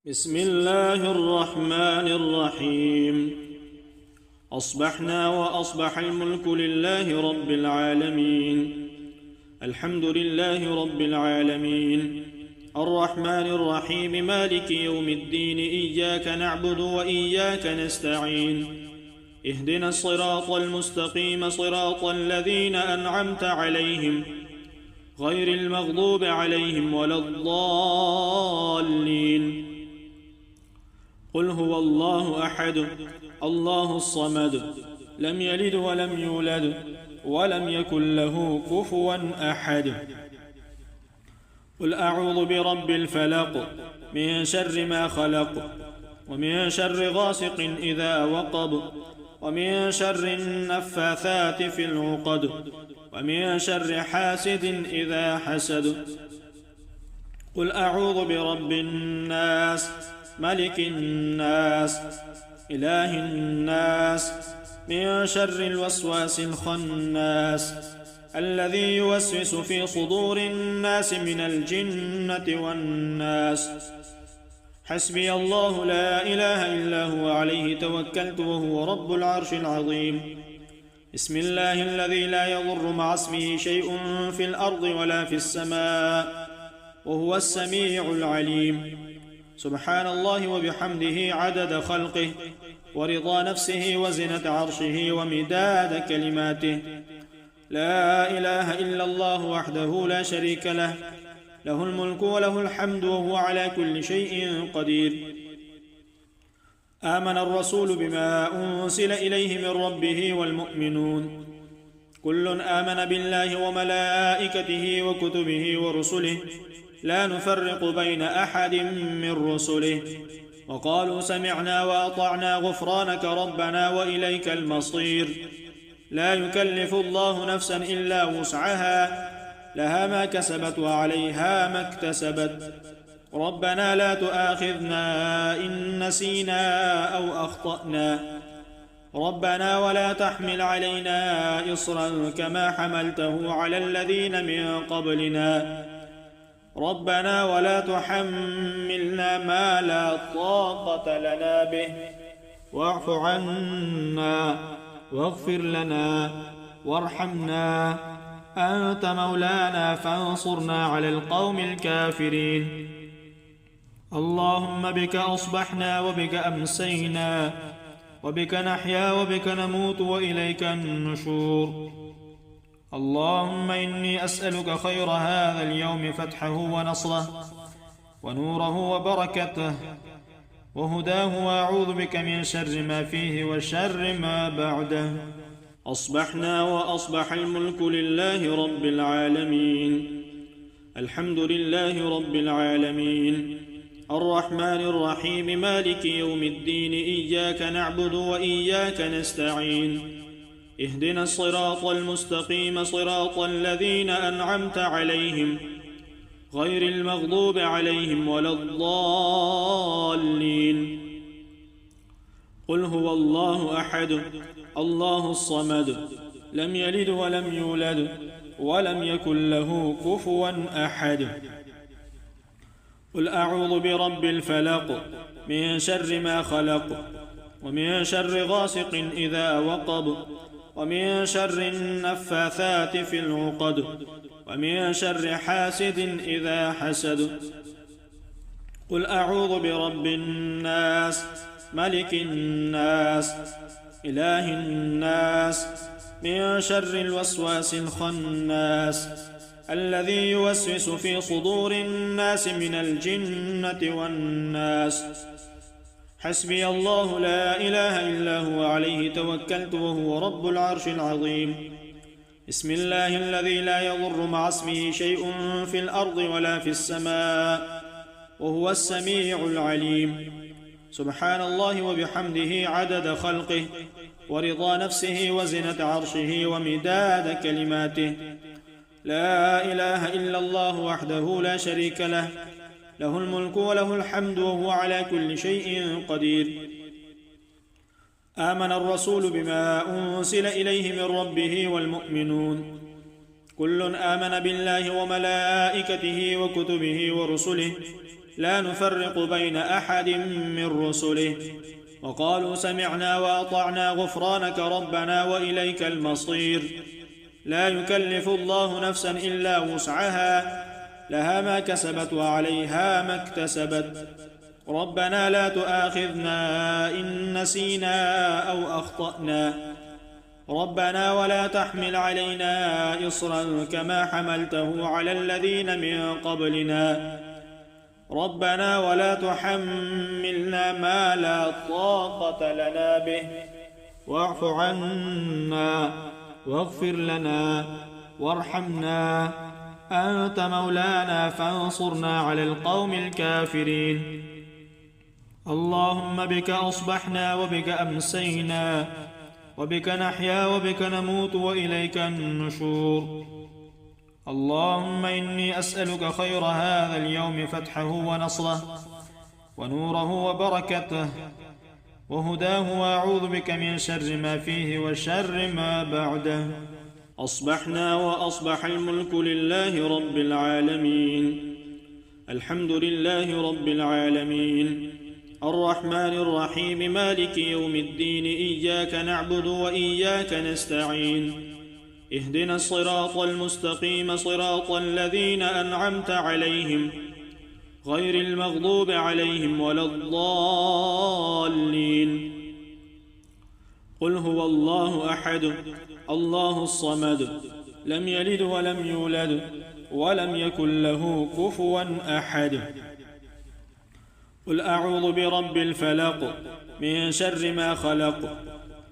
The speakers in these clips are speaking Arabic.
بسم الله الرحمن الرحيم. أصبحنا وأصبح الملك لله رب العالمين. الحمد لله رب العالمين الرحمن الرحيم مالك يوم الدين. إياك نعبد وإياك نستعين. اهدنا الصراط المستقيم صراط الذين أنعمت عليهم غير المغضوب عليهم ولا الضالين. قل هو الله أحد الله الصمد لم يلد ولم يولد ولم يكن له كفوا أحد. قل أعوذ برب الفلق من شر ما خلق ومن شر غاسق إذا وقب ومن شر النفاثات في العقد ومن شر حاسد إذا حسد. قل أعوذ برب الناس ملك الناس إله الناس من شر الوسواس الخناس الذي يوسوس في صدور الناس من الجنة والناس. حسبي الله لا إله إلا هو عليه توكلت وهو رب العرش العظيم. بسم الله الذي لا يضر مع اسمه شيء في الأرض ولا في السماء وهو السميع العليم. سبحان الله وبحمده عدد خلقه ورضا نفسه وزنة عرشه ومداد كلماته. لا إله إلا الله وحده لا شريك له له الملك وله الحمد وهو على كل شيء قدير. آمن الرسول بما أنزل إليه من ربه والمؤمنون كل آمن بالله وملائكته وكتبه ورسله لا نفرق بين أحد من رسله وقالوا سمعنا وأطعنا غفرانك ربنا وإليك المصير. لا يكلف الله نفسا إلا وسعها لها ما كسبت وعليها ما اكتسبت. ربنا لا تؤاخذنا إن نسينا أو أخطأنا ربنا ولا تحمل علينا إصرا كما حملته على الذين من قبلنا ربنا ولا تحملنا ما لا طاقة لنا به واعف عنا واغفر لنا وارحمنا أنت مولانا فانصرنا على القوم الكافرين. اللهم بك أصبحنا وبك أمسينا وبك نحيا وبك نموت وإليك النشور. اللهم إني أسألك خير هذا اليوم فتحه ونصره ونوره وبركته وهداه وأعوذ بك من شر ما فيه وشر ما بعده. أصبحنا وأصبح الملك لله رب العالمين. الحمد لله رب العالمين الرحمن الرحيم مالك يوم الدين. إياك نعبد وإياك نستعين. اهدنا الصراط المستقيم صراط الذين أنعمت عليهم غير المغضوب عليهم ولا الضالين. قل هو الله أحد الله الصمد لم يلد ولم يولد ولم يكن له كفوا أحد. قل أعوذ برب الفلق من شر ما خلق ومن شر غاسق إذا وقب ومن شر النفاثات في العقد ومن شر حاسد إذا حسد. قل أعوذ برب الناس ملك الناس إله الناس من شر الوسواس الخناس الذي يوسوس في صدور الناس من الجنة والناس. حسبي الله لا إله إلا هو عليه توكلت وهو رب العرش العظيم. بسم الله الذي لا يضر مع اسمه شيء في الأرض ولا في السماء وهو السميع العليم. سبحان الله وبحمده عدد خلقه ورضا نفسه وزنة عرشه ومداد كلماته. لا إله إلا الله وحده لا شريك له له الملك وله الحمد وهو على كل شيء قدير. آمن الرسول بما أنزل إليه من ربه والمؤمنون كل آمن بالله وملائكته وكتبه ورسله لا نفرق بين أحد من رسله وقالوا سمعنا وأطعنا غفرانك ربنا وإليك المصير لا يكلف الله نفسا إلا وسعها لها ما كسبت وعليها ما اكتسبت ربنا لا تؤاخذنا إن نسينا أو أخطأنا ربنا ولا تحمل علينا إصرا كما حملته على الذين من قبلنا ربنا ولا تحملنا ما لا طاقة لنا به واعف عنا واغفر لنا وارحمنا أنت مولانا فانصرنا على القوم الكافرين اللهم بك أصبحنا وبك أمسينا وبك نحيا وبك نموت وإليك النشور اللهم إني أسألك خير هذا اليوم فتحه ونصره ونوره وبركته وهداه وأعوذ بك من شر ما فيه وشر ما بعده أصبحنا وأصبح الملك لله رب العالمين الحمد لله رب العالمين الرحمن الرحيم مالك يوم الدين إياك نعبد وإياك نستعين اهدنا الصراط المستقيم صراط الذين أنعمت عليهم غير المغضوب عليهم ولا الضالين قل هو الله أحد الله الصمد لم يلد ولم يولد ولم يكن له كفوا أحد قل أعوذ برب الفلق من شر ما خلق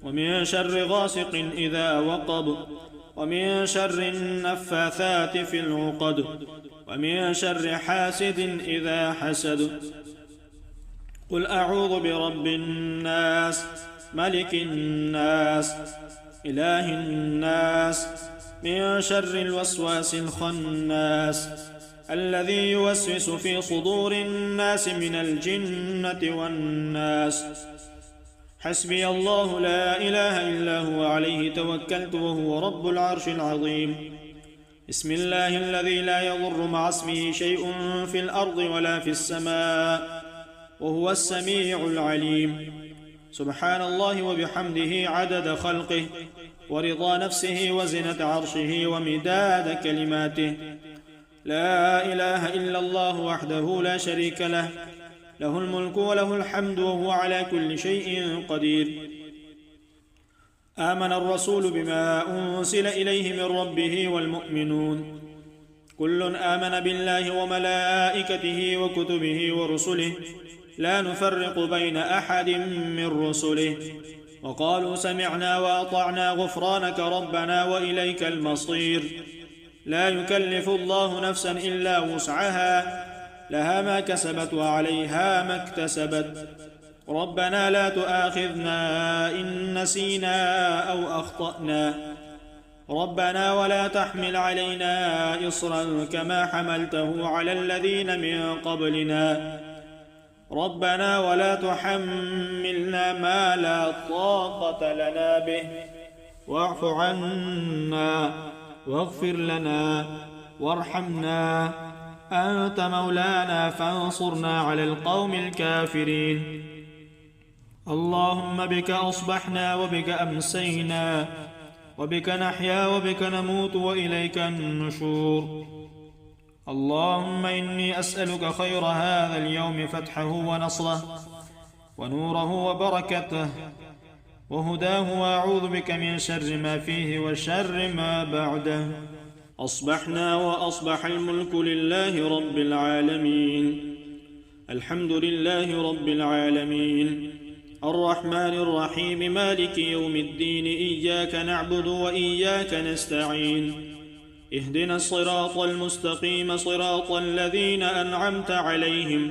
ومن شر غاسق إذا وقب ومن شر النفاثات في العقد ومن شر حاسد إذا حسد قل أعوذ برب الناس ملك الناس إله الناس من شر الوسواس الخناس الذي يوسوس في صدور الناس من الجنة والناس حسبي الله لا إله إلا هو عليه توكلت وهو رب العرش العظيم بسم الله الذي لا يضر مع اسمه شيء في الأرض ولا في السماء وهو السميع العليم سبحان الله وبحمده عدد خلقه ورضا نفسه وزنة عرشه ومداد كلماته لا إله إلا الله وحده لا شريك له له الملك وله الحمد وهو على كل شيء قدير آمن الرسول بما أنزل إليه من ربه والمؤمنون كل آمن بالله وملائكته وكتبه ورسله لا نفرق بين أحد من رسله وقالوا سمعنا وأطعنا غفرانك ربنا وإليك المصير لا يكلف الله نفسا إلا وسعها لها ما كسبت وعليها ما اكتسبت ربنا لا تؤاخذنا إن نسينا أو أخطأنا ربنا ولا تحمل علينا إصرا كما حملته على الذين من قبلنا ربنا ولا تحملنا ما لا طاقة لنا به واعف عنا واغفر لنا وارحمنا أنت مولانا فانصرنا على القوم الكافرين اللهم بك أصبحنا وبك أمسينا وبك نحيا وبك نموت وإليك النشور اللهم إني أسألك خير هذا اليوم فتحه ونصره ونوره وبركته وهداه وأعوذ بك من شر ما فيه وشر ما بعده أصبحنا وأصبح الملك لله رب العالمين الحمد لله رب العالمين الرحمن الرحيم مالك يوم الدين إياك نعبد وإياك نستعين اهدنا الصراط المستقيم صراط الذين أنعمت عليهم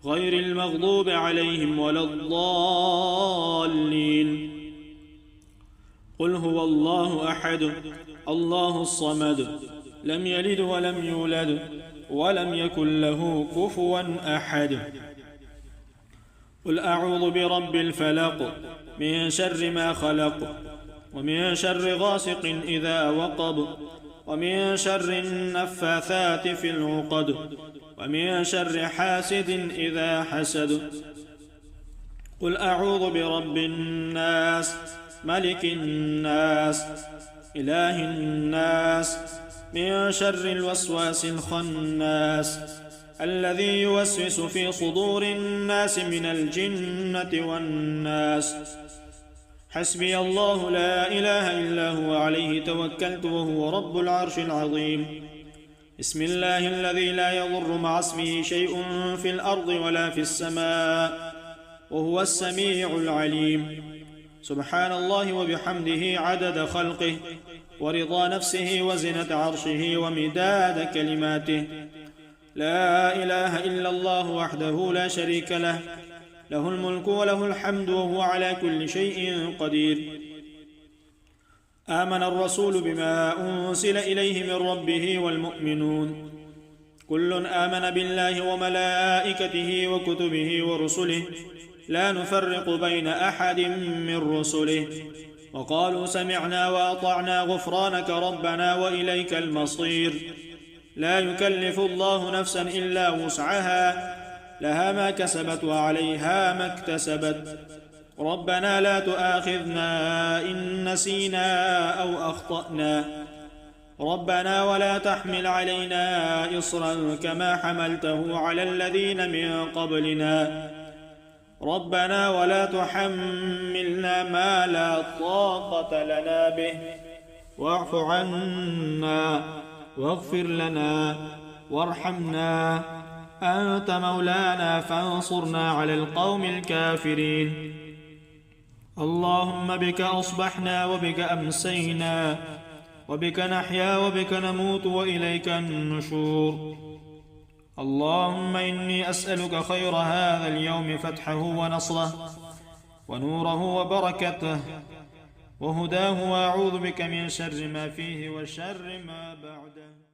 غير المغضوب عليهم ولا الضالين قل هو الله أحد الله الصمد لم يلد ولم يولد ولم يكن له كفوا أحد قل أعوذ برب الفلق من شر ما خلق ومن شر غاسق إذا وقب ومن شر النفاثات في العقد ومن شر حاسد إذا حسد. قل أعوذ برب الناس ملك الناس إله الناس من شر الوسواس الخناس الذي يوسوس في صدور الناس من الجنة والناس. حسبي الله لا إله إلا هو عليه توكلت وهو رب العرش العظيم. بسم الله الذي لا يضر مع اسمه شيء في الأرض ولا في السماء وهو السميع العليم. سبحان الله وبحمده عدد خلقه ورضا نفسه وزنة عرشه ومداد كلماته. لا إله إلا الله وحده لا شريك له، له الملك وله الحمد وهو على كل شيء قدير. آمن الرسول بما أنزل إليه من ربه والمؤمنون كل آمن بالله وملائكته وكتبه ورسله لا نفرق بين أحد من رسله وقالوا سمعنا وأطعنا غفرانك ربنا وإليك المصير. لا يكلف الله نفسا إلا وسعها لها ما كسبت وعليها ما اكتسبت. ربنا لا تؤاخذنا إن نسينا أو أخطأنا ربنا ولا تحمل علينا إصرا كما حملته على الذين من قبلنا ربنا ولا تحملنا ما لا طاقة لنا به واعف عنا واغفر لنا وارحمنا أنت مولانا فانصرنا على القوم الكافرين. اللهم بك أصبحنا وبك أمسينا وبك نحيا وبك نموت وإليك النشور. اللهم إني أسألك خير هذا اليوم فتحه ونصره ونوره وبركته وهداه وأعوذ بك من شر ما فيه وشر ما بعده.